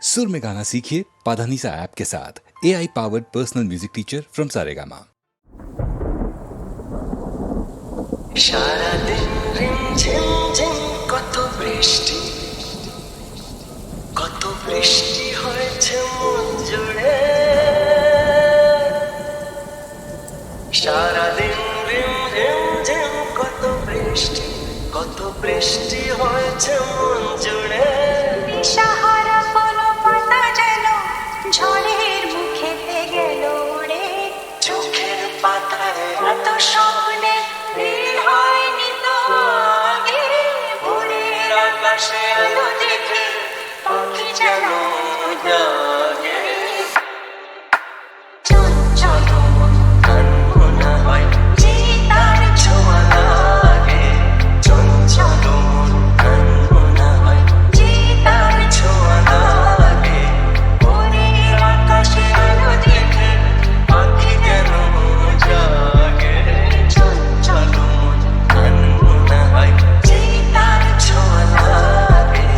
सुर में गाना सीखिए पाधानीसा ऐप के साथ। AI powered personal music teacher from Saregama. সারাদিন রিমঝিম ঝিম কত বৃষ্টি হয়েছে মন জুড়ে। সারাদিন রিমঝিম ঝিম কত বৃষ্টি হয়েছে মন জুড়ে। দিশাহারা কোনো পাতা যেন ঝড়ের মুখেতে গেল উড়ে। চোখের পাতায় এত স্বপ্নে ভিড় হয়নি তো আগে। ভোরের আকাশে আলো দেখে পাখি যেন জাগে। চঞ্চল মন আনমনা হয় যে তার ছোঁয়া লাগে। চঞ্চল মন আনমনা হয় যে তার ছোঁয়া লাগে। ভোরের আকাশে আলো দেখে পাখি যেন জাগে। চঞ্চল মন আনমনা হয় যে তার ছোঁয়া লাগে।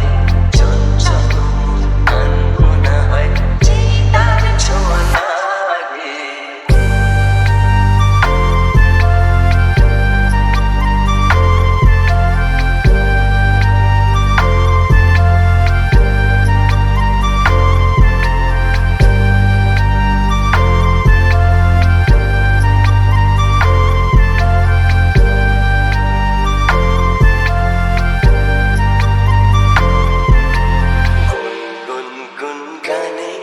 চঞ্চল মন আনমনা হয় যে তার ছোঁয়া লাগে। গুনগুন গানে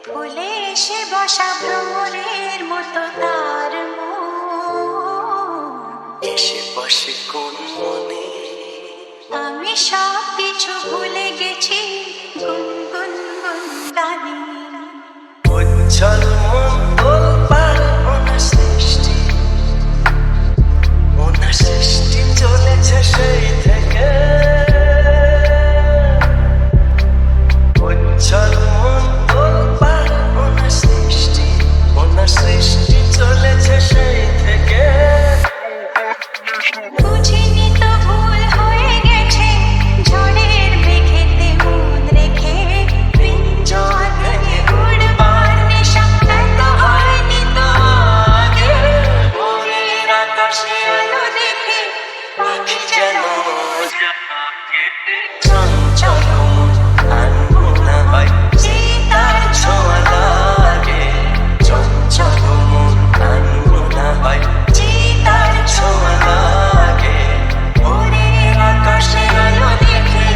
ফুলে এসে বসা ভ্রমরের মতো তার মন। এসে বসে কোন মনে আমি সব কিছু ভুলে গেছি গুনগুন গুন গানে। উজ্জ্বল মন তোলপার ওনার সৃষ্টি চলেছে সেই থেকে। উজ্জ্বল মন তোলপার ওনার সৃষ্টি চলেছে সেই থেকে। বুঝিনি তো ভুল হয়ে গেছে ঝড়ের মেঘেতে মন রেখে। পিঞ্জর ভেঙে উড়বার নেশা এত হয়নি তো আগে। ভোরের আকাশে আলো দেখে পাখি যেন জাগে। চঞ্চল মন আনমনা হয় যে তার ছোঁয়া লাগে। চঞ্চল মন আনমনা হয় যে তার ছোঁয়া লাগে। ভোরের আকাশে আলো দেখে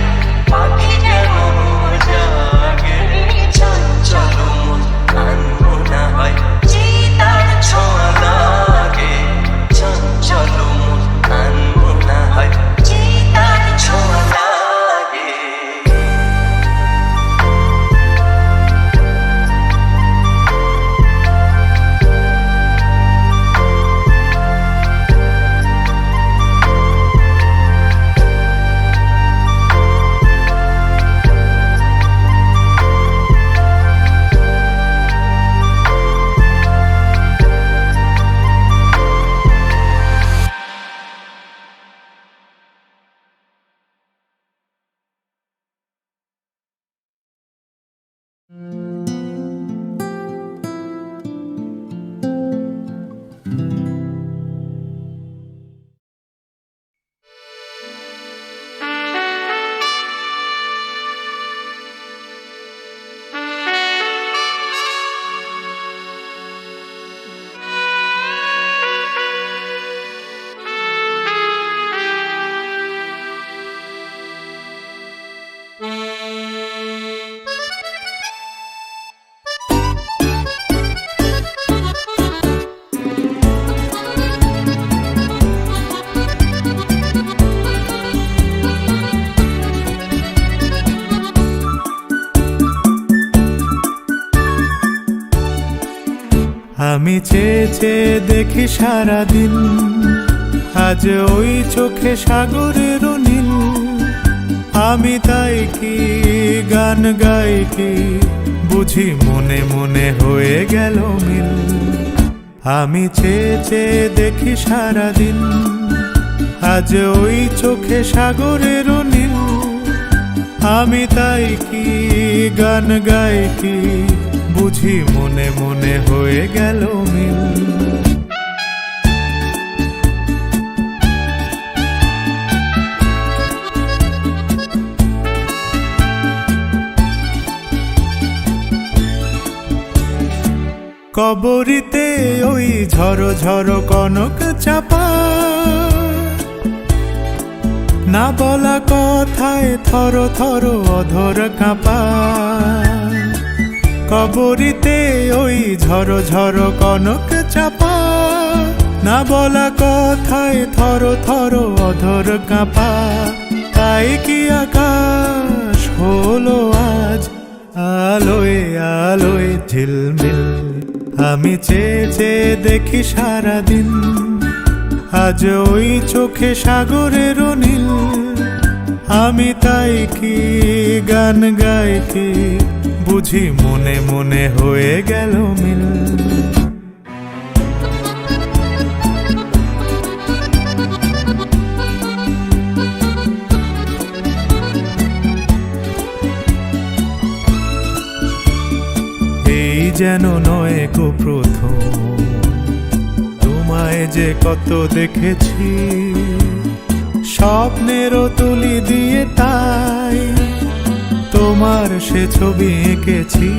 পাখি যেন জাগে। চঞ্চল মন আনমনা হয় যে তার ছোঁয়া লাগে। চঞ্চল মন আনমনা হয় যে তার ছোঁয়া লাগে। আমি চেয়ে চেয়ে দেখি সারাদিন, আজ ওই চোখে সাগরের নীল। আমি তাই কি গান গাই কি, বুঝি মনে মনে হয়ে গেল মিল। আমি চেয়ে চেয়ে দেখি সারাদিন, আজ ওই চোখে সাগরের নীল। আমি তাই কি গান গাই কি বুঝি মনে মনে হয়ে গেল মিল। কবরিতে ওই ঝড়ো ঝড়ো কনক চাপা, না বলা কথায় থর থর অধর কাঁপা। কবরিতে ওই ঝড়ো ঝড়ো কনক চাপা, না বলা কথায় থর থর অধর কাঁপা। তাই কি আকাশ হলো আজ আলোয় আলোয় ঝিলমিল। আমি চেয়ে চেয়ে দেখি সারাদিন, আজ ওই চোখে সাগরের নীল। আমি তাই কি গান গাই কি বুঝি মনে মনে হয়ে গেল মিল। এই যেন নয় গো প্রথম, তোমায় যে কত দেখেছি স্বপ্নেরও তুলি দিয়ে, তাই তোমার সে ছবি এঁকেছি।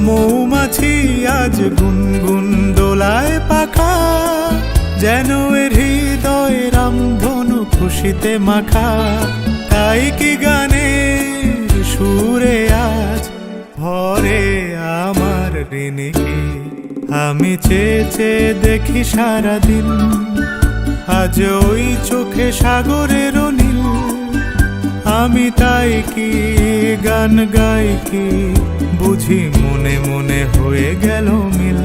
মৌমাছি আজ গুনগুন দোলায় পাখা, যেন এর হৃদয় রামধনু খুশিতে মাখা। তাই কি গানের সুরে আজ ভরে আমার ঋণীকে। আমি চেয়ে চেয়ে দেখি সারাদিন, আজ ওই চোখে সাগরের নীল। আমি তাই কি গান গাই কি বুঝি মনে মনে হয়ে গেল মিল।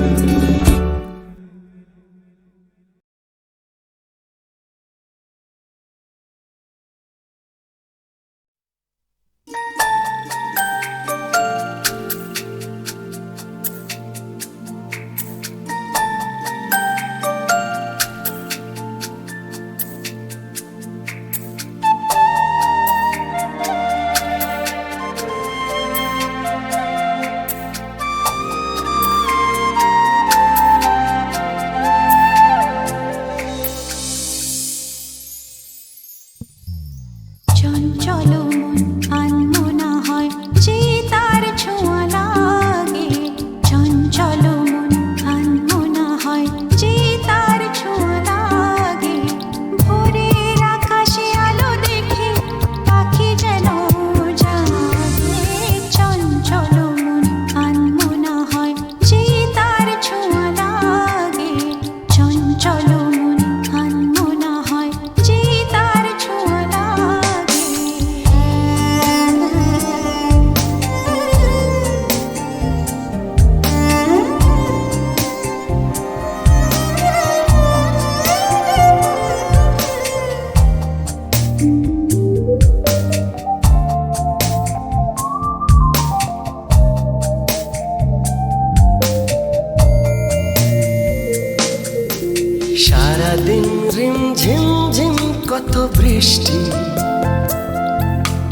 চঞ্চল মন আনমনা হয় যে তার ছোঁয়া লাগে। চঞ্চল মন আনমনা হয় যে তার ছোঁয়া লাগে। ভোরের আকাশে আলো দেখে পাখি যেন জাগে। চঞ্চল মন আনমনা হয় যে তার ছোঁয়া লাগে। চঞ্চল মন আনমনা হয় যে তার ছোঁয়া লাগে। সারাদিন রিম ঝিম ঝিম কত বৃষ্টি,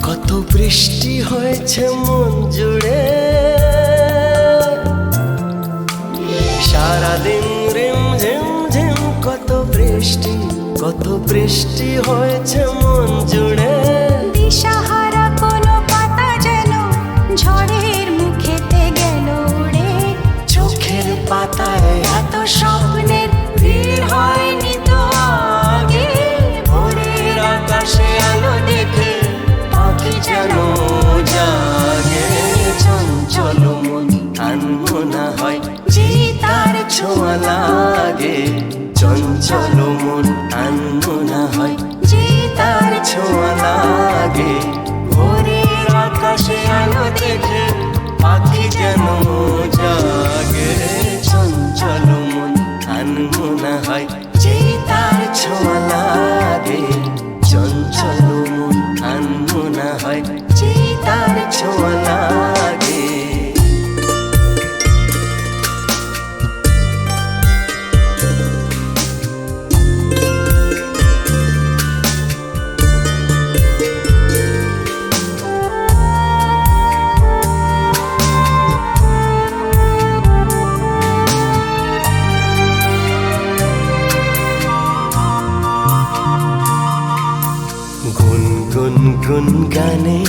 কত বৃষ্টি হয়েছে মন জুড়ে। সারাদিন রিম ঝিম ঝিম কত বৃষ্টি, কত বৃষ্টি হয়েছে মন জুড়ে। দিশাহারা কোনো পাতা যেন ঝড়ের মুখেতে গেল উড়ে। চোখের পাতায় এত স্বপ্নের ভিড় হয়নি তো আগে। ভোরের আকাশে আলো দেখে পাখি যেন জাগে। চঞ্চল মন আনমনা হয় যে তার ছোঁয়া লাগে। চঞ্চল মন আনমনা হয় যে তার ছোঁয়া লাগে। ভোরের আকাশে আলো দেখে পাখি যেন জাগে। চঞ্চল মন আনমনা হয় যে তার ছোঁয়া লাগে। চঞ্চল মন আনমনা হয় যে তার ছোঁয়া লাগে। গুনগানে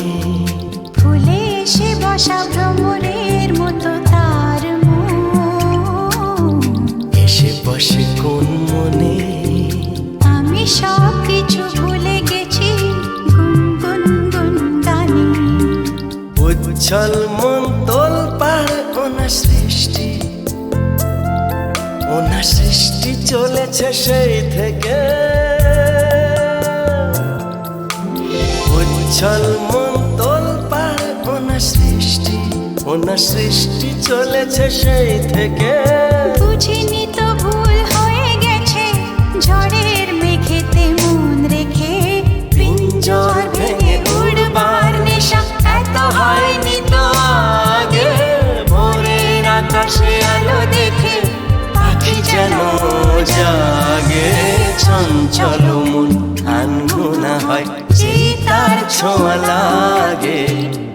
ফুলে এসে বসা ভ্রমরের মতো তার মন। এসে বসে কোন মনে আমি সব কিছু ভুলে গেছি গুনগুন গুনগানে। উচ্ছল মন তোল পাড় ওনা সৃষ্টি, ওনা সৃষ্টি চলেছে সেই থেকে। উচ্ছল মন তোল পাড় ওনা সৃষ্টি, ওনা সৃষ্টি চলেছে সেই থেকে। বুঝিনি তো ভুল হয়ে গেছে ঝড়ের মেঘেতে মন রেখে। পিঞ্জর ভেঙে উড়বার নেশা এত হয়নি তো আগে। ভোরের আকাশে আলো দেখে পাখি যেন জাগে। চঞ্চল মন আনমনা হয় যে তার ছোঁয়া লাগে।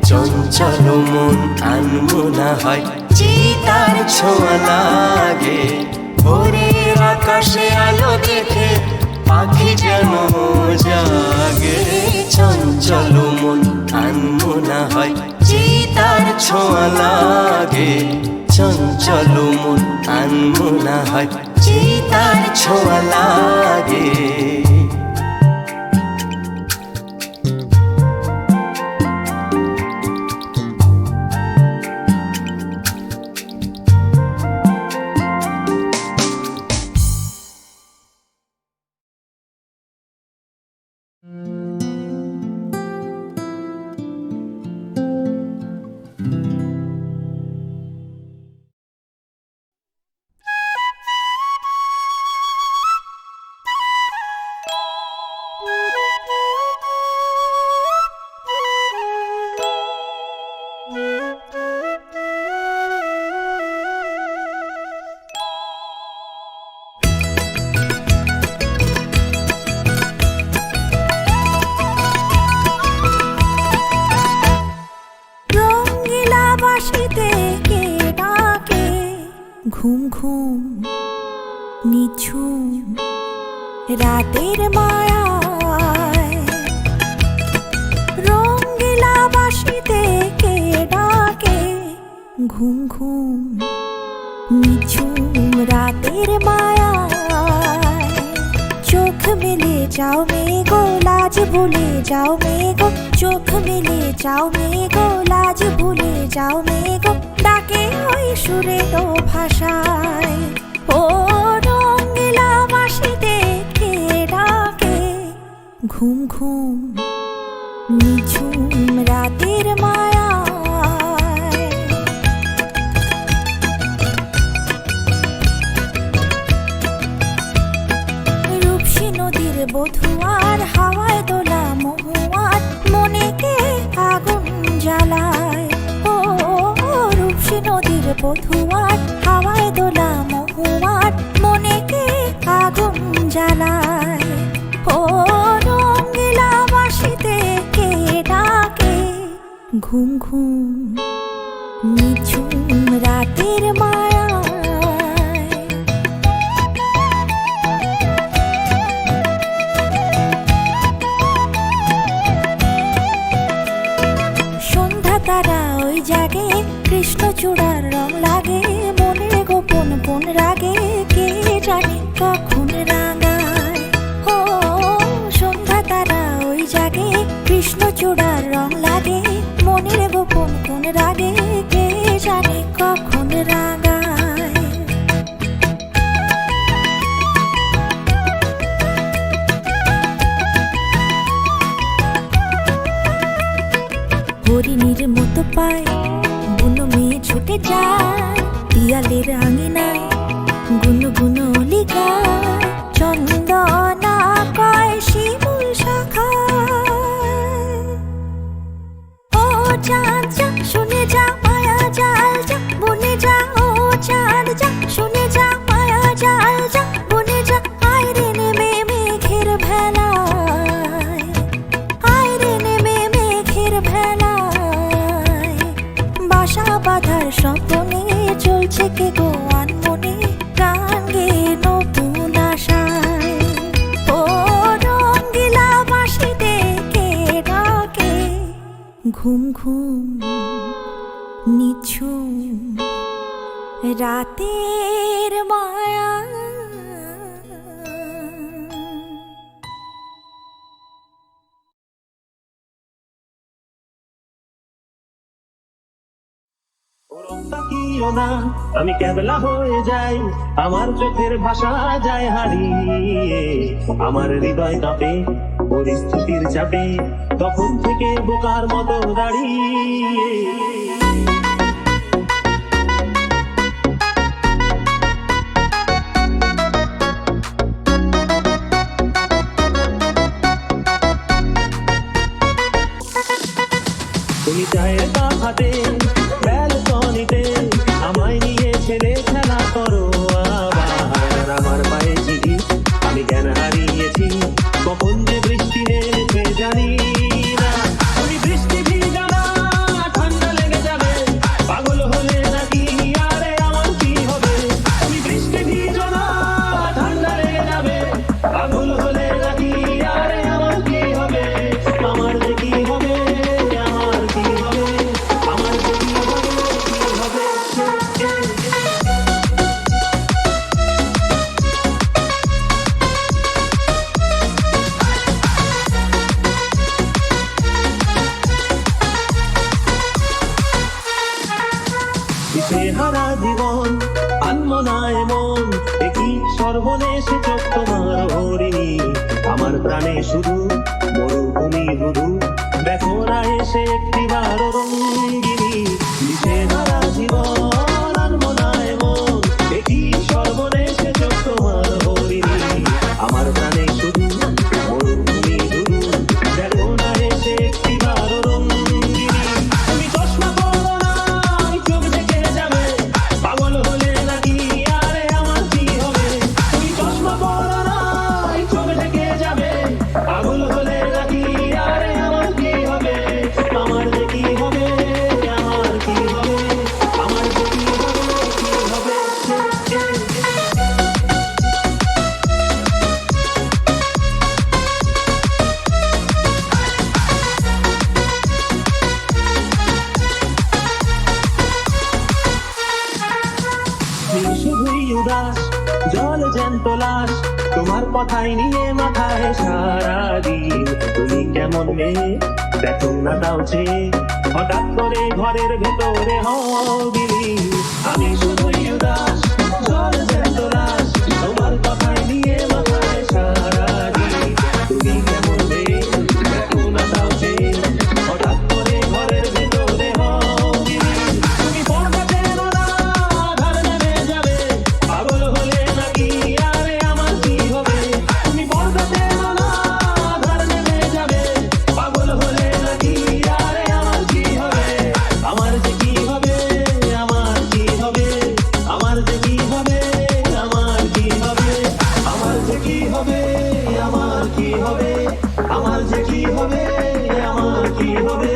চঞ্চল মন আনমনা হয় যে তার ছোঁয়া লাগে। ভোরের আকাশে আলো দেখে পাখি যেন জাগে। চঞ্চল মন আনমনা হয় যে তার ছোঁয়া লাগে। চঞ্চল মন আনমনা হয় যে তার ছোঁয়া লাগে। ঘুম ঘুম নিঝুম রাতের মায়ায়। রঙ্গিলা বাঁশিতে কে ডাকে ঘুম ঘুম নিঝুম রাতের মায়ায়। চোখ মেলে যাও মেঘো লাজ ভুলে যাও মেঘো। চোখ মেলে যাও মেঘো লাজ ভুলে যাও মেঘো। ডাকে ওই সুরের ভাষায়। ও রঙ্গিলা বাঁশিতে কে ডাকে ঘুম ঘুম নিঝুম রাতের মায়ায়। রূপসী নদীর বধুয়ার হাওয়ায় দোলা মহুয়ার মনে কে আগুন জ্বালায়। ও রূপসী নদীর বধুয়ার হাওয়ায় দোলা মহুয়ার মনে কে আগুন জ্বালায়। ও রঙ্গিলা বাঁশিতে কে ডাকে ঘুম ঘুম নিঝুম রাতের মায়ায়। সন্ধ্যা তারা ওই জাগে কৃষ্ণচূড়ার রং লাগে। মনের গোপন কোন রাগে কে জানে কখন রাঙায়। ও সন্ধ্যা তারা ওই জাগে কৃষ্ণচূড়ার রং লাগে। মনের গোপন কোন রাগে কে জানে কখন রাঙায়। হরিণীর মতো পায় বুনো মেয়ে ছুটে যায়। পিয়ালের আঙিনায় গুনো গুনো অলি গায়। চন্দনা কয় শিমুল শাখায়। ও চাঁদ যা শুনে যা মায়া জাল যা বনে যা। ও চাঁদ যা শুনে যা মায়া জাল যা বনে যা। আইরে নেমে মেঘের ভেলায়। আইরে নেমে মেঘের ভেলায়। বাসা বাঁধার স্বপ্নে চলছে কে গো আনমনে গান গে নতুন আশায়। ও রঙ্গিলা বাঁশিতে কে ডাকে ঘুম ঘুম নিঝুম রাতের মায়া তাকিও না, আমি ক্যাবলা হয়ে যাই, আমার চোখের ভাষা যায় হারিয়ে, আমার হৃদয় কাঁপে পরিস্থিতির চাপে, তখন থেকে বোকার মতো দাঁড়িয়ে। তুমি চায়ের কাপ হাতে ব্যালকনিতে আমায় নিয়ে ছেলে খেলা করো আবার, আমার পায়ে চিঠি আমি জ্ঞান হারিয়েছি, কখন যে বৃষ্টি নেমেছে জানি না। তুমি বৃষ্টি ভিজা না, ঠান্ডা লেগে যাবে, পাগল হলে নাকি আরে আমার কি হবে? তুমি বৃষ্টি ভিজো না, ঠান্ডা লেগে যাবে, পাগল হলে নাকি আরে আমার কি হবে? আমার যে কি হবে, আমার কি হবে, আমার যে কি হবে, কি হবে? দিশেহারা জীবন আনমনায় মন, একই সর্বনেশে চোখ তোমার হরিণী, আমার প্রাণে শুধু মরুভূমি ধুধু, দেখো না এসে একটিবার রঙ্গিনী। দিশেহারা জীবন আনমনায় মন, একই সর্বনেশে চোখ তোমার হরিণী, আমার প্রাণে শুধু মরুভূমি ধুধু, দেখো না এসে একটিবার রঙ্গিনী। তুমি চশমা পরো না, চোখ ঢেকে যাবে, পাগল হলে নাকি আরে আমার কি হবে? তুমি চশমা পরো না, চোখ ঢেকে যাবে, পাগল হলে নাকি আরে আমার কি হবে? আমার যে কি হবে, আমার কি হবে, আমার যে কি হবে, কি হবে? তুমি শুধুই উদাস, জল জ্যান্ত লাশ, তোমার কথাই নিয়ে মাথায় সারাদিন। তুমি কেমন মেয়ে দেখো না তাও চেয়ে, হঠাৎ করে ঘরের ভেতরে হও বিলীন। আমি শুধুই উদাস, জল জ্যান্ত লাশ, তোমার কথাই নিয়ে মাথায় সারাদিন। তুমি কেমন মেয়ে দেখো না তাও চেয়ে, হঠাৎ করে ঘরের ভেতরে হও বিলীন। তুমি পর্দা টেনো না, আধার নেমে যাবে, পাগল হলে নাকি আরে আমার কি হবে? তুমি পর্দা টেনো না, আধার নেমে যাবে, পাগল হলে নাকি আরে আমার কি হবে? আমার যে কি হবে, আমার কি হবে, আমার যে কি হবে, আমার কি হবে, আমার যে কি হবে, আমার কি হবে, আমার যে কি হবে, আমার কি হবে,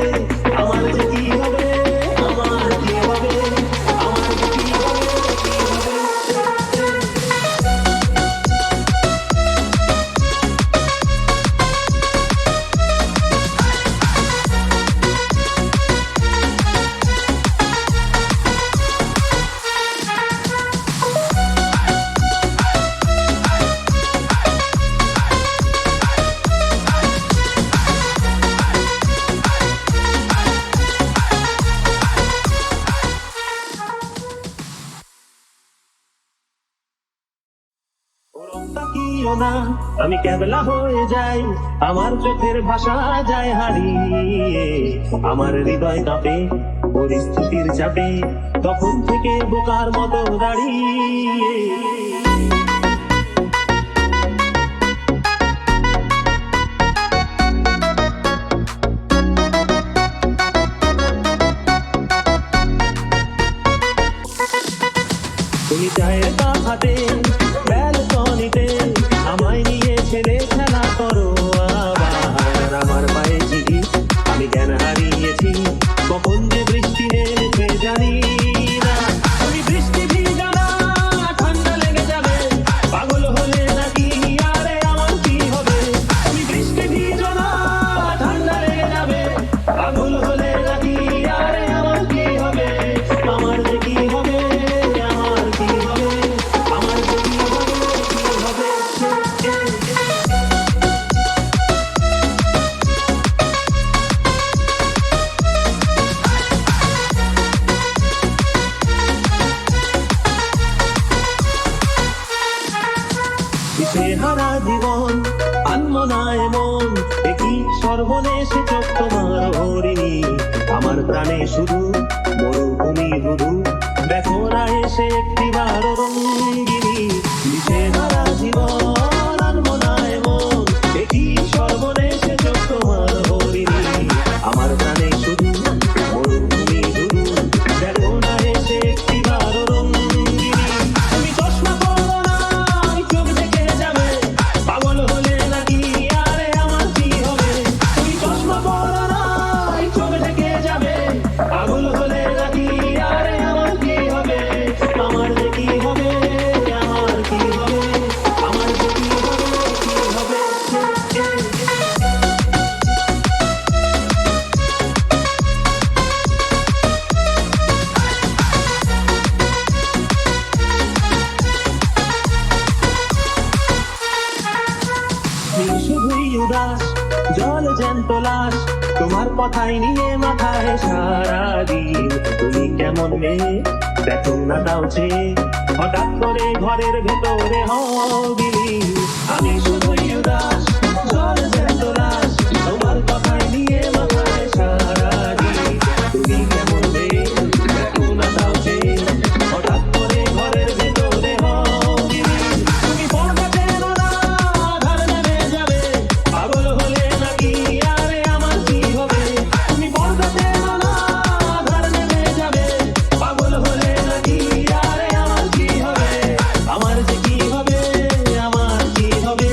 আমার যে কি হবে, আমার কি হবে, আমার যে কি হবে, কি হবে? তাকিও না, আমি ক্যাবলা হয়ে যাই, আমার চোখের ভাষা যায় হারিয়ে, আমার হৃদয় কাঁপে পরিস্থিতির চাপে, তখন থেকে বোকার মতো দাঁড়িয়ে। তুমি চায়ের কাপ হাতে ব্যালকনিতে আমায় নিয়ে ছেলে খেলা করো আবার, আমার পায়ে চিঠি আমি জ্ঞান হারিয়েছি, কখন যে বৃষ্টি নেমেছে জানি না। তুমি বৃষ্টি ভিজা না, ঠান্ডা লেগে যাবে, সর্বনে সে চোখ তোমার হরিণী আমার প্রাণে শুধু মরুভূমি ধুধু দেখো না এসে একটিবার রঙ্গিনী মিশে ধরা জীবন আনবো না এমন একই সর্বনে সে চোখ তোমার হরিণী আমার প্রাণে শুধু মরুভূমি ধুধু দেখো না এসে একটিবার রঙ্গিনী তুমি চশমা পরো না চোখ দেখে যাবে পাগল হলে নাকি আরে আমার কি হবে তুমি চশমা পরো না চোখ দেখে যাবে পাগল হলে নাকি আরে আমার কি হবে আমার যে কি হবে আমার কি হবে আমার যে কি হবে কি হবে তুমি শুধুই উদাস জল জ্যান্ত লাশ তোমার কথাই নিয়ে মাথায় সারাদিন তুমি কেমন মেয়ে দেখো না তাও চেয়ে হঠাৎ করে ঘরের ভেতরে হও বিলীন আমি শুধুই উদাস জল জ্যান্ত লাশ তোমার কথাই নিয়ে মাথায় সারাদিন তুমি কেমন মেয়ে দেখো না তাও চেয়ে হঠাৎ করে ঘরের ভেতরে হও বিলীন তুমি পর্দা টেনো না আধার নেমে যাবে পাগল হলে নাকি আরে আমার কি হবে তুমি পর্দা টেনো না আধার নেমে যাবে পাগল হলে নাকি আরে আমার কি হবে আমার যে কি হবে আমার কি হবে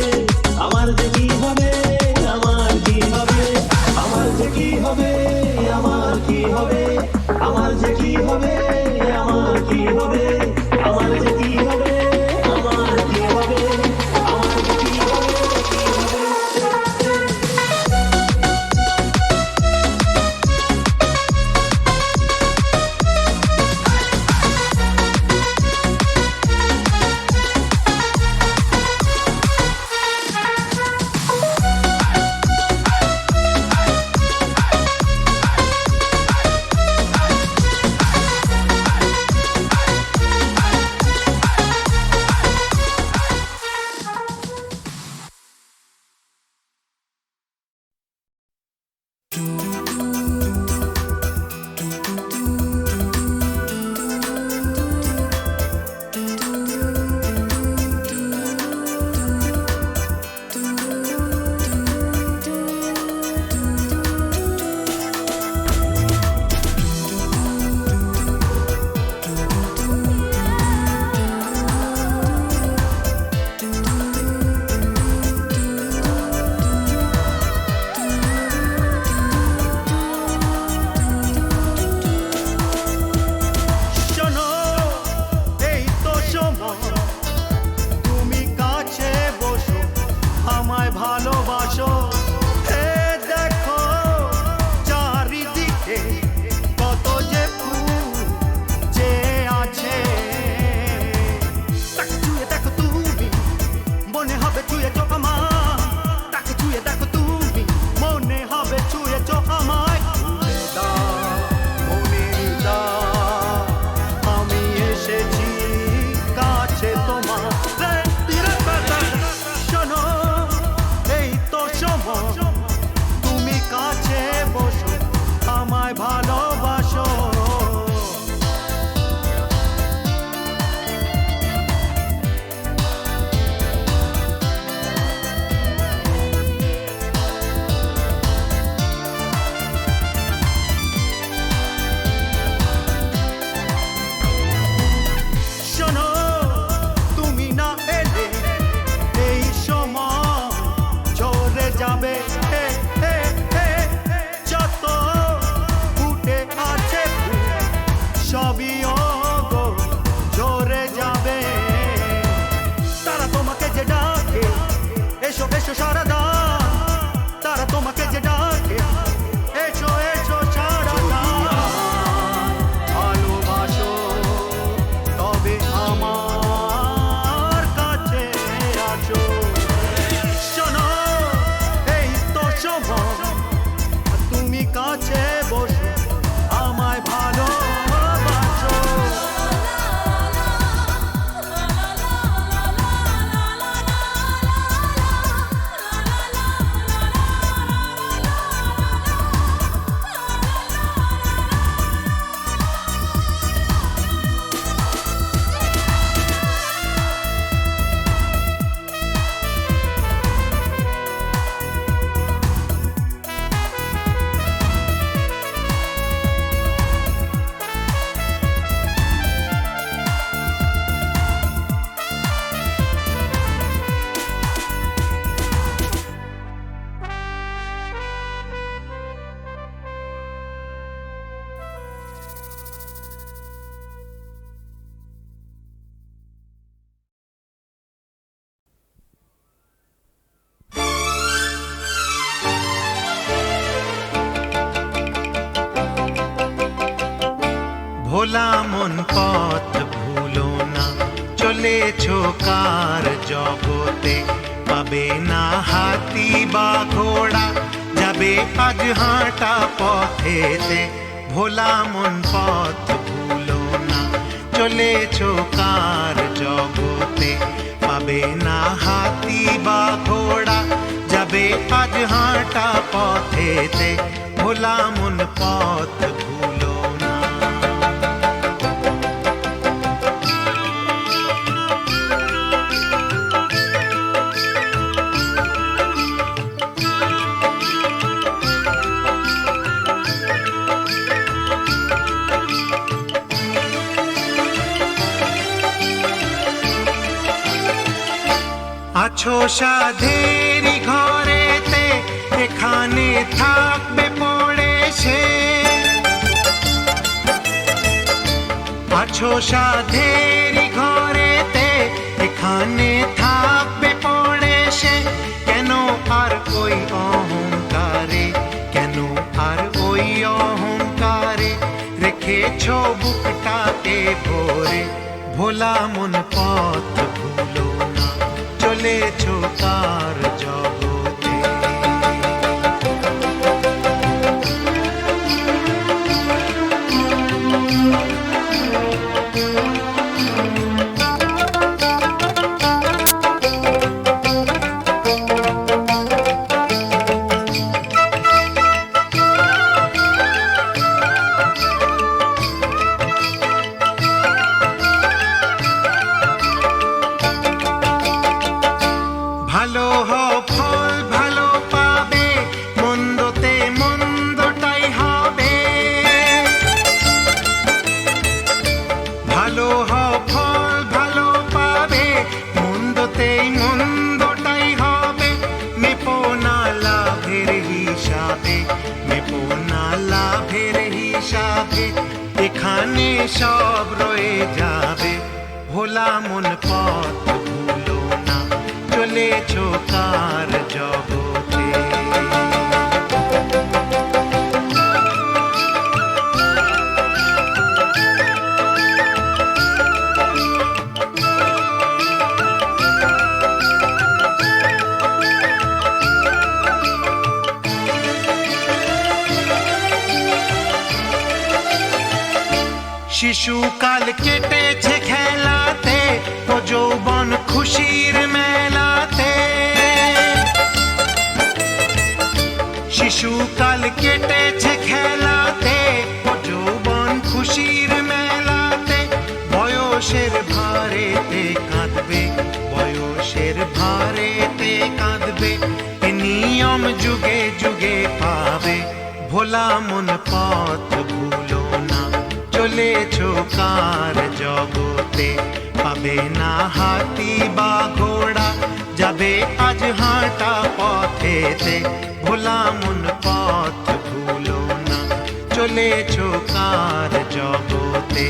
আমার যে কি ভোলা মন পথ ভুলো না, চলেছো কার জগতে, পাবে না হাতি বা ঘোড়া, যাবে আজ হাঁটা পথেতে। ভোলা মন পথ ভুলো না, চলেছো কার জগতে, পাবে না হাতি বা ঘোড়া, যাবে আজ হাঁটা পথেতে। ভোলা মন পথ ভুলো না। আছো সাধেরি ঘরেতে, এখানে থাকবে পড়ে সে। আছো সাধেরি ঘরেতে, এখানে থাকবে পড়ে সে। কেন আর ওই অহংকারে, কেন আর ওই অহংকারে, রেখেছো বুকটাকে ভরে। ভোলা মন পথ ভুলো না, চলেছো কার জগতে। ভালো হও ফল ভালো পাবে, মন্দতে মন্দটাই হবে। ভালো হও ফল ভালো পাবে, মন্দতেই মন্দটাই হবে। মেপো না লাভের হিসাবে, মেপো না লাভের হিসাবে, এখানে সব রয়ে যাবে। ভোলা মন পথ ভুলো না, চলেছো কার জগতে। শিশুকাল কেটেছে খেলাতে, ও যৌবন খুশির মেলাতে। শিশুকাল কেটেছে খেলাতে, ও যৌবন খুশির মেলাতে। বয়সের ভারেতে কাঁদবে, বয়সের ভারেতে কাঁদবে, এ নিয়ম যুগে যুগে পাবে। ভোলা মন পথ ভুলো না, চলেছো কার জগতে, পাবে না হাতি বা ঘোড়া, যাবে আজ হাঁটা পথেতে। ভোলা মন পথ ভুলো না, চলেছো কার জগতে।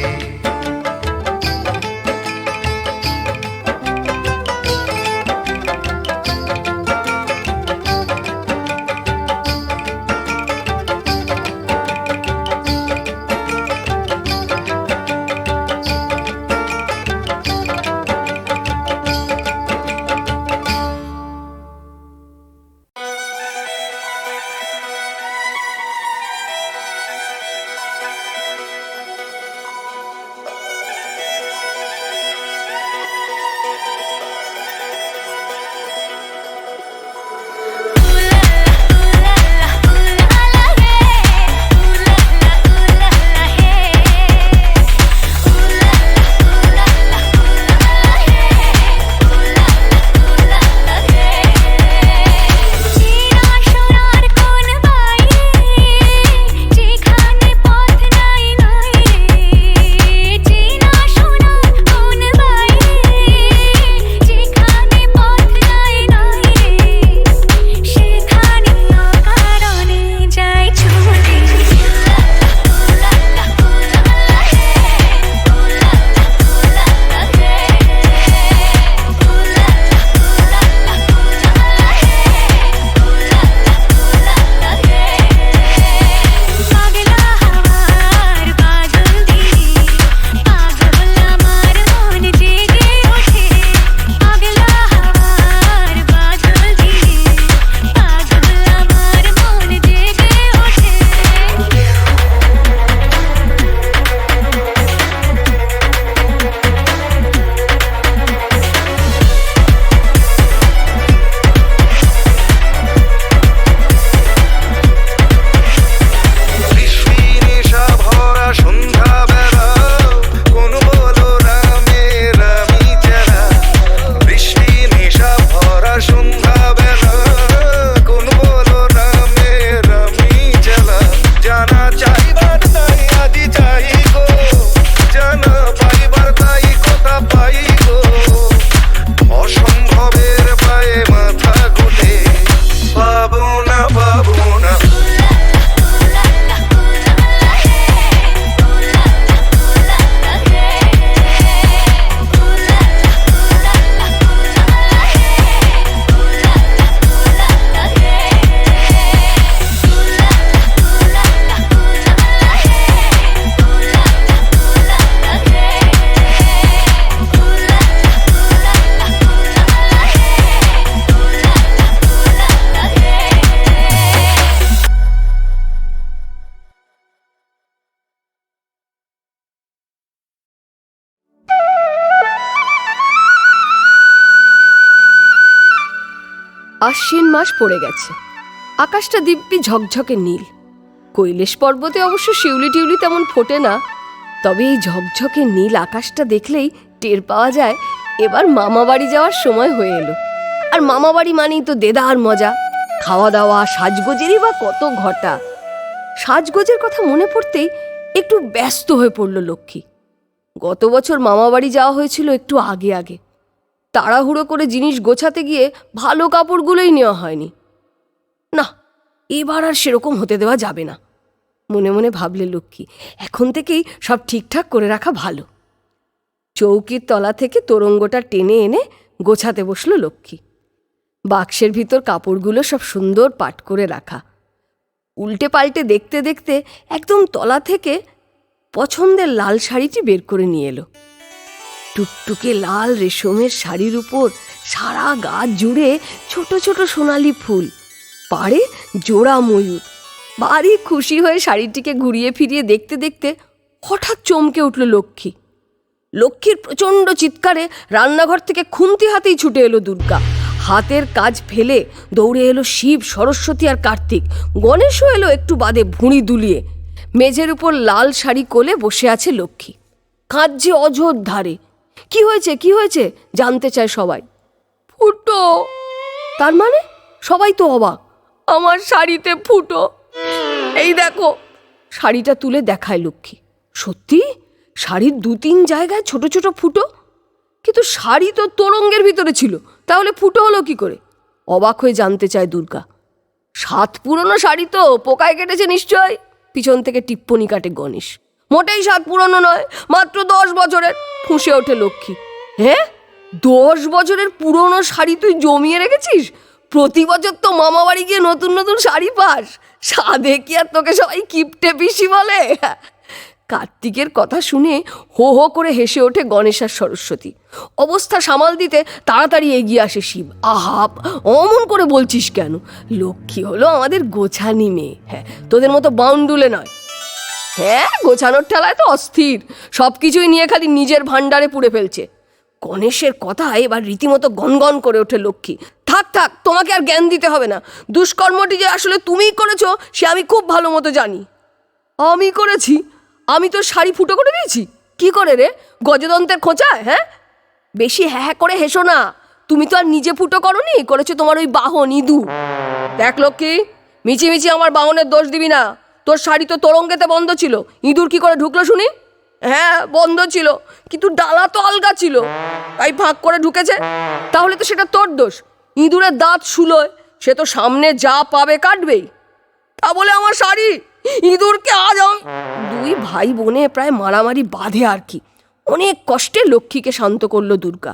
আশ্বিন মাস পড়ে গেছে, আকাশটা দিব্যি ঝকঝকে নীল। কৈলাস পর্বতে অবশ্য শিউলি টিউলি তেমন ফোটে না, তবে এই ঝকঝকে নীল আকাশটা দেখলেই টের পাওয়া যায় এবার মামা বাড়ি যাওয়ার সময় হয়ে এলো। আর মামা বাড়ি মানেই তো দেদার মজা, খাওয়া দাওয়া, সাজগোজেরই বা কত ঘটা। সাজগোজের কথা মনে পড়তেই একটু ব্যস্ত হয়ে পড়ল লক্ষ্মী। গত বছর মামা বাড়ি যাওয়া হয়েছিল একটু আগে আগে, তাড়াহুড়ো করে জিনিস গোছাতে গিয়ে ভালো কাপড়গুলোই নেওয়া হয়নি। না, এবার আর সেরকম হতে দেওয়া যাবে না, মনে মনে ভাবলে লক্ষ্মী। এখন থেকেই সব ঠিকঠাক করে রাখা ভালো। চৌকির তলা থেকে তোরঙ্গটা টেনে এনে গোছাতে বসলো লক্ষ্মী। বাক্সের ভিতর কাপড়গুলো সব সুন্দর পাট করে রাখা। উল্টে পাল্টে দেখতে দেখতে একদম তলা থেকে পছন্দের লাল শাড়িটি বের করে নিয়ে এলো। টুকটুকে লাল রেশমের শাড়ির উপর সারা গা জুড়ে ছোট ছোট সোনালি ফুল, পাড়ে জোড়া ময়ূর। ভারী খুশি হয়ে শাড়িটিকে ঘুরিয়ে ফিরিয়ে দেখতে দেখতে হঠাৎ চমকে উঠল লক্ষ্মী। লক্ষ্মীর প্রচণ্ড চিৎকারে রান্নাঘর থেকে খুন্তি হাতেই ছুটে এলো দুর্গা। হাতের কাজ ফেলে দৌড়ে এলো শিব, সরস্বতী আর কার্তিক। গণেশও এলো একটু বাদে ভুঁড়ি দুলিয়ে। মেঝের উপর লাল শাড়ি কোলে বসে আছে লক্ষ্মী, কাঁদছে অঝোর ধারে। কি হয়েছে, কি হয়েছে জানতে চায় সবাই। ফুটো। তার মানে সবাই তো অবাক। আমার শাড়িতে ফুটো। এই দেখো। শাড়িটা তুলে দেখায় লক্ষ্মী। সত্যি শাড়ির 2-3 জায়গায় ছোট ছোট ফুটো, কিন্তু শাড়ি তো তোরঙ্গের ভিতরে ছিল, তাহলে ফুটো হলো কি করে? অবাক হয়ে জানতে চায় দুর্গা। 7 পুরনো শাড়ি তো পোকায় কেটেছে নিশ্চয়। পিছন থেকে টিপ্পনি কাটে গণেশ। মোটেই 7 পুরনো নয়, মাত্র 10 বছরের। ফুঁসে ওঠে লক্ষ্মী। হ্যাঁ, 10 বছরের পুরনো শাড়ি তুই জমিয়ে রেখেছিস? প্রতি বছর তো মামা বাড়ি গিয়ে নতুন নতুন শাড়ি পাস, সাধে কি আর তোকে সবাই কিপটে পিসি বলে? কার্তিকের কথা শুনে হো হো করে হেসে ওঠে গণেশ আর সরস্বতী। অবস্থা সামাল দিতে তাড়াতাড়ি এগিয়ে আসে শিব। আহাপ, অমন করে বলছিস কেন? লক্ষ্মী হলো আমাদের গোছানি মেয়ে, হ্যাঁ, তোদের মতো বাউন্ডুলে নয়। হ্যাঁ, গোছানোর ঠেলায় তো অস্থির, সব কিছুই নিয়ে খালি নিজের ভাণ্ডারে পুড়ে ফেলছে। গণেশের কথা এবার রীতিমতো গনগন করে ওঠে লক্ষ্মী। থাক থাক, তোমাকে আর জ্ঞান দিতে হবে না। দুষ্কর্মটি যে আসলে তুমিই করেছো সে আমি খুব ভালো মতো জানি। আমি করেছি? আমি তোর শাড়ি ফুটো করে দিয়েছি? কি করে রে, গজদন্তের খোঁচায়? হ্যাঁ, বেশি হ্যাঁ হ্যাঁ করে হেসো না। তুমি তো আর নিজে ফুটো করনি, করেছো তোমার ওই বাহন ইঁদুর। দেখ লক্ষ্মী, মিছিমিছি আমার বাহনের দোষ দিবি না। তোর শাড়ি তো তোরঙ্গেতে বন্ধ ছিল, ইঁদুর কি করে ঢুকলো শুনি? হ্যাঁ, বন্ধ ছিল, কিন্তু ডালা তো আলগা ছিল, তাই ফাঁক করে ঢুকেছে। তাহলে তো সেটা তোর দোষ। ইঁদুরের দাঁত শুলোয়, সে তো সামনে যা পাবে কাটবেই। তা বলে আমার শাড়ি ইঁদুরকে আজ 2 ভাই বোনে প্রায় মারামারি বাঁধে আর কি। অনেক কষ্টে লক্ষ্মীকে শান্ত করলো দুর্গা।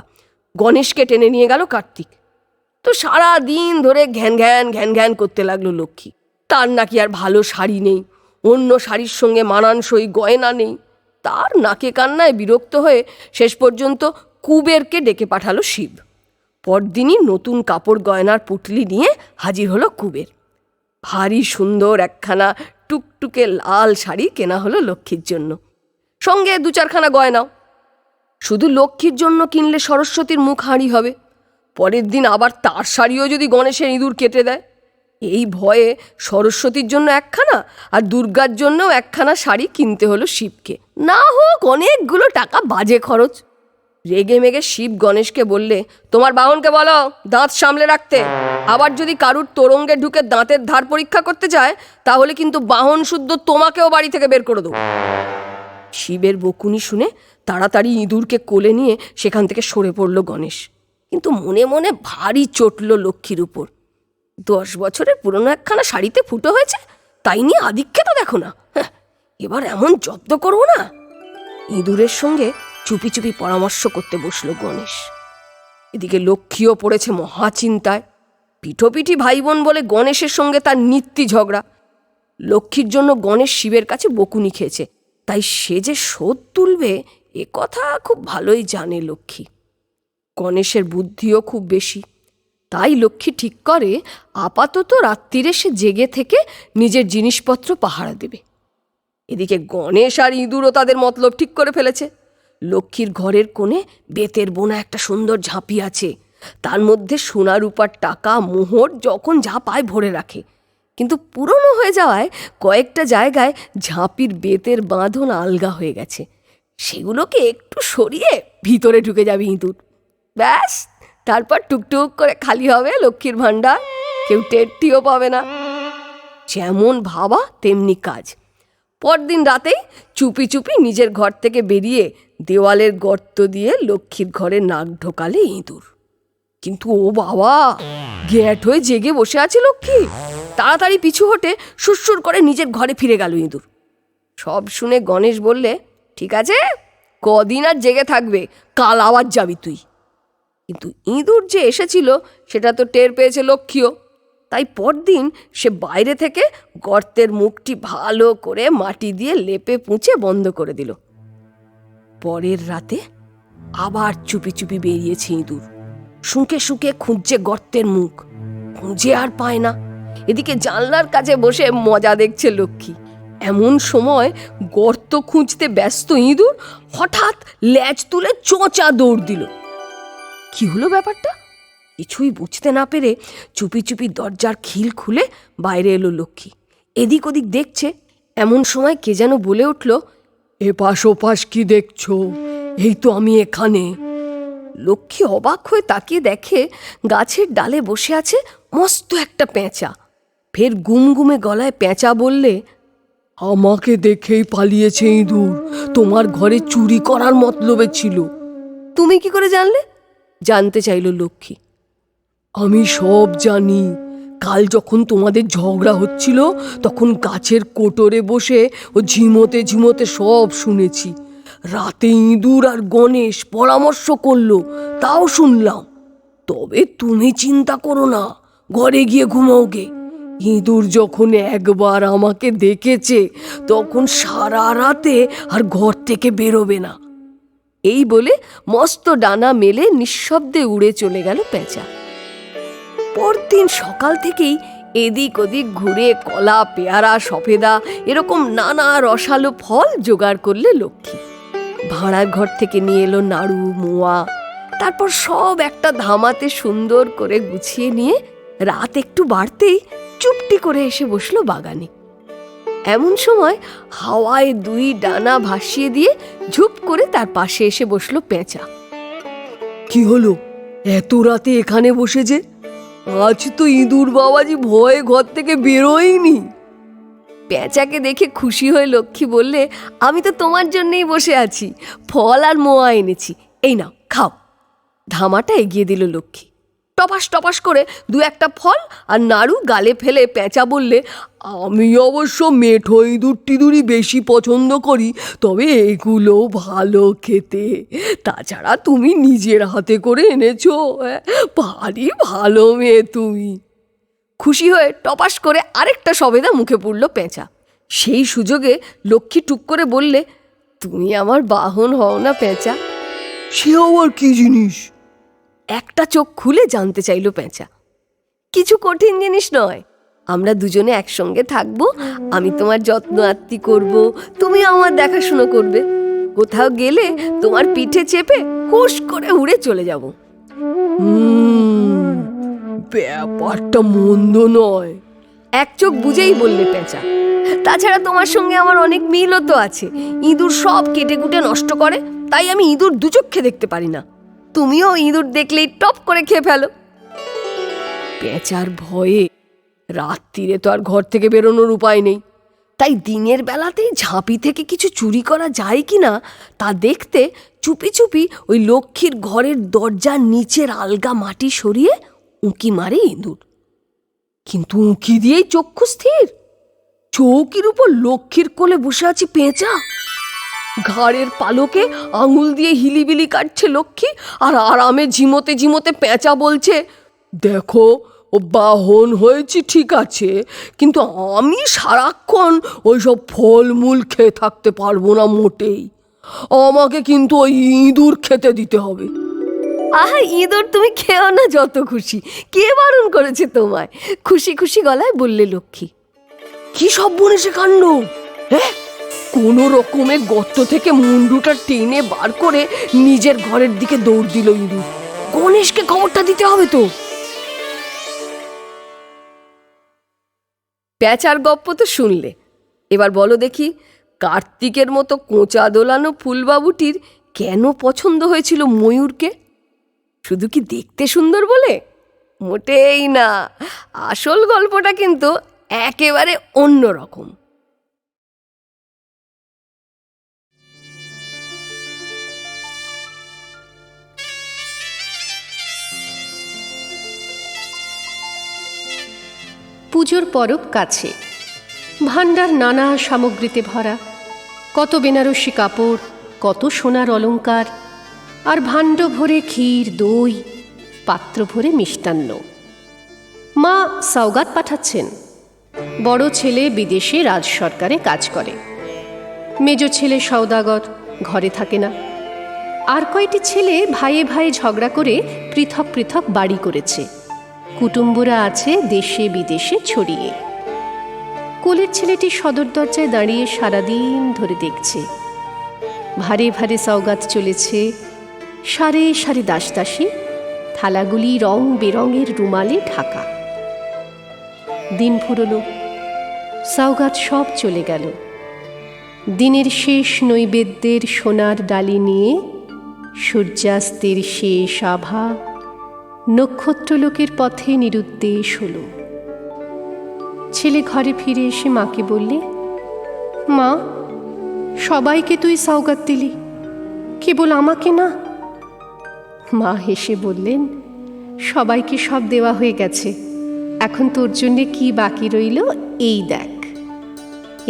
গণেশকে টেনে নিয়ে গেল কার্তিক। তো সারা দিন ধরে ঘ্যান ঘ্যান ঘ্যান ঘ্যান করতে লাগলো লক্ষ্মী। তার নাকি আর ভালো শাড়ি নেই, অন্য শাড়ির সঙ্গে মানানসই গয়না নেই। তার নাকে কান্নায় বিরক্ত হয়ে শেষ পর্যন্ত কুবেরকে ডেকে পাঠালো শিব। পরদিনই নতুন কাপড় গয়নার পুটলি নিয়ে হাজির হলো কুবের। ভারী সুন্দর একখানা টুকটুকে লাল শাড়ি কেনা হলো লক্ষ্মীর জন্য, সঙ্গে 2-4 খানা গয়নাও। শুধু লক্ষ্মীর জন্য কিনলে সরস্বতীর মুখ হাঁড়ি হবে। পরের দিন আবার তার শাড়িও যদি গণেশের ইঁদুর কেটে দেয়, এই ভয়ে সরস্বতীর জন্য 1 খানা আর দুর্গার জন্যও 1 খানা শাড়ি কিনতে হলো শিবকে। না হোক অনেকগুলো টাকা বাজে খরচ। রেগে মেগে শিব গণেশকে বললে, তোমার বাহনকে বলো দাঁত সামলে রাখতে। আবার যদি কারুর তোরঙ্গে ঢুকে দাঁতের ধার পরীক্ষা করতে চায়, তাহলে কিন্তু বাহন শুদ্ধ তোমাকেও বাড়ি থেকে বের করে দেবো। শিবের বকুনি শুনে তাড়াতাড়ি ইঁদুরকে কোলে নিয়ে সেখান থেকে সরে পড়ল গণেশ। কিন্তু মনে মনে ভারী চটল লক্ষ্মীর উপর। 10 বছরের পুরনো একখানা শাড়িতে ফুটো হয়েছে, তাই নিয়ে আধিক্যে তো দেখো না। এবার এমন জব্দ করবো না। ইঁদুরের সঙ্গে চুপি চুপি পরামর্শ করতে বসলো গণেশ। এদিকে লক্ষ্মীও পড়েছে মহাচিন্তায়। পিঠোপিঠি ভাই বোন বলে গণেশের সঙ্গে তার নিত্যি ঝগড়া। লক্ষ্মীর জন্য গণেশ শিবের কাছে বকুনি খেয়েছে, তাই সে যে শোধ তুলবে এ কথা খুব ভালোই জানে লক্ষ্মী। গণেশের বুদ্ধিও খুব বেশি, তাই লক্ষ্মী ঠিক করে আপাতত রাত্রিরে সে জেগে থেকে নিজের জিনিসপত্র পাহারা দেবে। এদিকে গণেশ আর ইঁদুরও তাদের মতলব ঠিক করে ফেলেছে। লক্ষ্মীর ঘরের কোণে বেতের বোনা একটা সুন্দর ঝাঁপি আছে, তার মধ্যে সোনা রূপার টাকা মোহর যখন যা পায় ভরে রাখে, কিন্তু পুরনো হয়ে যাওয়ায় কয়েকটা জায়গায় ঝাঁপির বেতের বাঁধন আলগা হয়ে গেছে। সেগুলোকে একটু সরিয়ে ভিতরে ঢুকে যাবে ইঁদুর। ব্যাস, তারপর টুকটুক করে খালি হবে লক্ষ্মীর ভাণ্ডার, কেউ টেরটিও পাবে না। যেমন ভাবা তেমনি কাজ। পরদিন রাতেই চুপি চুপি নিজের ঘর থেকে বেরিয়ে দেওয়ালের গর্ত দিয়ে লক্ষ্মীর ঘরে নাক ঢোকালে ইঁদুর। কিন্তু ও বাবা, গ্যাট হয়ে জেগে বসে আছে লক্ষ্মী। তাড়াতাড়ি পিছু হটে সুরসুর করে নিজের ঘরে ফিরে গেল ইঁদুর। সব শুনে গণেশ বললে, ঠিক আছে, কদিন আর জেগে থাকবে, কাল আবার যাবি তুই। কিন্তু ইঁদুর যে এসেছিল সেটা তো টের পেয়েছে লক্ষ্মীও। তাই পরদিন সে বাইরে থেকে গর্তের মুখটি ভালো করে মাটি দিয়ে লেপে পুঁছে বন্ধ করে দিল। পরের রাতে আবার চুপি চুপি বেরিয়েছে ইঁদুর। শুঁকে শুঁকে খুঁজছে গর্তের মুখ, খুঁজে আর পায় না। এদিকে জানলার কাছে বসে মজা দেখছে লক্ষ্মী। এমন সময় গর্ত খুঁজতে ব্যস্ত ইঁদুর হঠাৎ ল্যাজ তুলে চোঁচা দৌড় দিল। কি হলো ব্যাপারটা কিছুই বুঝতে না পেরে চুপি চুপি দরজার খিল খুলে বাইরে এলো লক্ষ্মী। এদিক ওদিক দেখছে। এমন সময় কে যেন বলে উঠল, এপাশ ওপাশ কি দেখছো? এই তো আমি এখানে। লক্ষ্মী অবাক হয়ে তাকিয়ে দেখে গাছের ডালে বসে আছে মস্ত একটা পেঁচা। ফের গুমগুমে গলায় পেঁচা বললে, আমাকে দেখেই পালিয়েছে ইঁদুর, তোমার ঘরে চুরি করার মতলবে ছিল। তুমি কি করে জানলে? জানতে চাইল লক্ষ্মী। আমি সব জানি। কাল যখন তোমাদের ঝগড়া হচ্ছিল তখন গাছের কোটরে বসে ও ঝিমোতে ঝিমোতে সব শুনেছি। রাতে ইঁদুর আর গণেশ পরামর্শ করলো, তাও শুনলাম। তবে তুমি চিন্তা করো না, ঘরে গিয়ে ঘুমাওগে। ইঁদুর যখন একবার আমাকে দেখেছে তখন সারা রাতে আর ঘর থেকে বেরোবে না। এই বলে মস্ত ডানা মেলে নিঃশব্দে উড়ে চলে গেল পেঁচা। পরদিন সকাল থেকেই এদিক ওদিক ঘুরে কলা, পেয়ারা, সফেদা এরকম নানা রসালো ফল জোগাড় করলে লক্ষ্মী। ভাড়ার ঘর থেকে নিয়ে এলো নাড়ু, মোয়া। তারপর সব একটা ধামাতে সুন্দর করে গুছিয়ে নিয়ে রাত একটু বাড়তেই চুপটি করে এসে বসলো বাগানে। এমন সময় হাওয়ায় দুই ডানা ভাসিয়ে দিয়ে ঝুপ করে তার পাশে এসে বসলো পেঁচা। কি হলো, এত রাতে এখানে বসে যে? আজ তো ইঁদুর বাবাজি ভয়ে ঘর থেকে বেরোয়নি। পেঁচাকে দেখে খুশি হয়ে লক্ষ্মী বললে, আমি তো তোমার জন্যই বসে আছি, ফল আর মোয়া এনেছি, এই নাও খাও। ধামাটা এগিয়ে দিল লক্ষ্মী। টপাস টপাস করে দু একটা ফল আর নাড়ু গালে ফেলে পেঁচা বললে, আমি অবশ্য মেঠো ইঁদুর টিঁদুরই বেশি পছন্দ করি, তবে এগুলো ভালো খেতে। তাছাড়া তুমি নিজের হাতে করে এনেছো, ভারী ভালো মেয়ে তুমি। খুশি হয়ে টপাস করে আরেকটা সবেদা মুখে পুরল পেঁচা। সেই সুযোগে লক্ষ্মী টুক করে বললে, তুমি আমার বাহন হও না পেঁচা? সে আবার কি জিনিস? একটা চোখ খুলে জানতে চাইল পেঁচা। কিছু কঠিন জিনিস নয়, আমরা দুজনে একসঙ্গে থাকবো, আমি তোমার যত্ন আত্তি করব, তুমি আমার দেখাশুনো করবে। কোথাও গেলে তোমার পিঠে চেপে হুশ করে উড়ে চলে যাব। ব্যাপারটা মন্দ নয়, এক চোখ বুঝেই বললে পেঁচা। তাছাড়া তোমার সঙ্গে আমার অনেক মিলও তো আছে। ইঁদুর সব কেটে কুটে নষ্ট করে, তাই আমি ইঁদুর দু চোখে দেখতে পারি না। তুমিও ইঁদুর দেখলেই টপ করে খেয়ে ফেলো। পেঁচার ভয়ে রাত্রিরে তো আর ঘর থেকে বেরোনোর উপায় নেই, তাই দিনের বেলাতেই ঝাঁপি থেকে কিছু চুরি করা যায় কি না তা দেখতে চুপি চুপি ওই লক্ষ্মীর ঘরের দরজার নিচের আলগা মাটি সরিয়ে উঁকি মারে ইঁদুর। কিন্তু উঁকি দিয়েই চক্ষু স্থির, চৌকির উপর লক্ষ্মীর কোলে বসে আছে পেঁচা। ঘাড়ের পালকে আঙুল দিয়ে হিলিবিলি কাটছে লক্ষ্মী, আর আরামে ঝিমোতে ঝিমোতে পেঁচা বলছে, দেখো ও বাহন হয়েছি ঠিক আছে, কিন্তু আমি সারাক্ষণ ওইসব ফলমূল খেয়ে থাকতে পারবো না মোটেই। আমাকে কিন্তু ওই ইঁদুর খেতে দিতে হবে। আহা, ইঁদুর তুমি খেও না যত খুশি, কে বারণ করেছে তোমায়? খুশি খুশি গলায় বললে লক্ষ্মী। কি সব বনেছে কাণ্ড! হ্যাঁ, কোনো রকমে গর্ত থেকে মুন্ডুটা টেনে বার করে নিজের ঘরের দিকে দৌড় দিল ইঁদুর। গণেশকে খবরটা দিতে হবে তো। প্যাঁচার গপ্প তো শুনলে, এবার বলো দেখি কার্তিকের মতো কোঁচা দোলানো ফুলবাবুটির কেন পছন্দ হয়েছিল ময়ূরকে? শুধু কি দেখতে সুন্দর বলে? মোটেই না, আসল গল্পটা কিন্তু একেবারে অন্য রকম। পুজোর পরব কাছে, ভাণ্ডার নানা সামগ্রীতে ভরা, কত বেনারসি কাপড়, কত সোনার অলংকার, আর ভাণ্ড ভরে ক্ষীর দই, পাত্র ভরে মিষ্টান্ন। মা সওগাত পাঠাচ্ছেন। বড় ছেলে বিদেশে রাজ সরকারে কাজ করে, মেজ ছেলে সওদাগর, ঘরে থাকে না। আর কয়টি ছেলে ভাইয়ে ভাইয়ে ঝগড়া করে পৃথক পৃথক বাড়ি করেছে, কুটুম্বরা আছে দেশে বিদেশে ছড়িয়ে। কোলের ছেলেটি সদর দরজায় দাঁড়িয়ে সারাদিন ধরে দেখছে। ভারে ভারে সওগাত চলেছে, সারে সারে দাসদাসী, থালাগুলি রং বেরঙের রুমালে ঢাকা। দিন ফুরলো, সওগাত সব চলে গেল। দিনের শেষ নৈবেদ্যের সোনার ডালি নিয়ে সূর্যাস্তের শেষ আভা নক্ষত্রলোকের পথে নিরুদ্দেশ হলো। ছেলে ঘরে ফিরে এসে মাকে বললে, মা, সবাইকে তুই সওগাত দিলি, কেবল আমাকে না। মা হেসে বললেন, সবাইকে সব দেওয়া হয়ে গেছে, এখন তোর জন্যে কি বাকি রইল এই দেখ।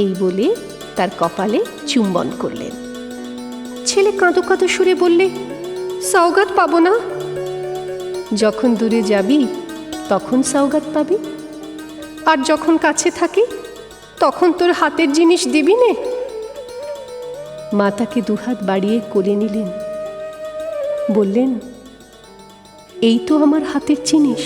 এই বলে তার কপালে চুম্বন করলেন। ছেলে কাঁদো কাঁদো সুরে বললে, সওগাত পাবো না। যখন দূরে যাবি তখন সওগাত পাবি, আর যখন কাছে থাকি তখন তোর হাতের জিনিস দিবি নে। মা তাকে দুহাত বাড়িয়ে কোলে নিলেন, বললেন, এই তো আমার হাতের জিনিস।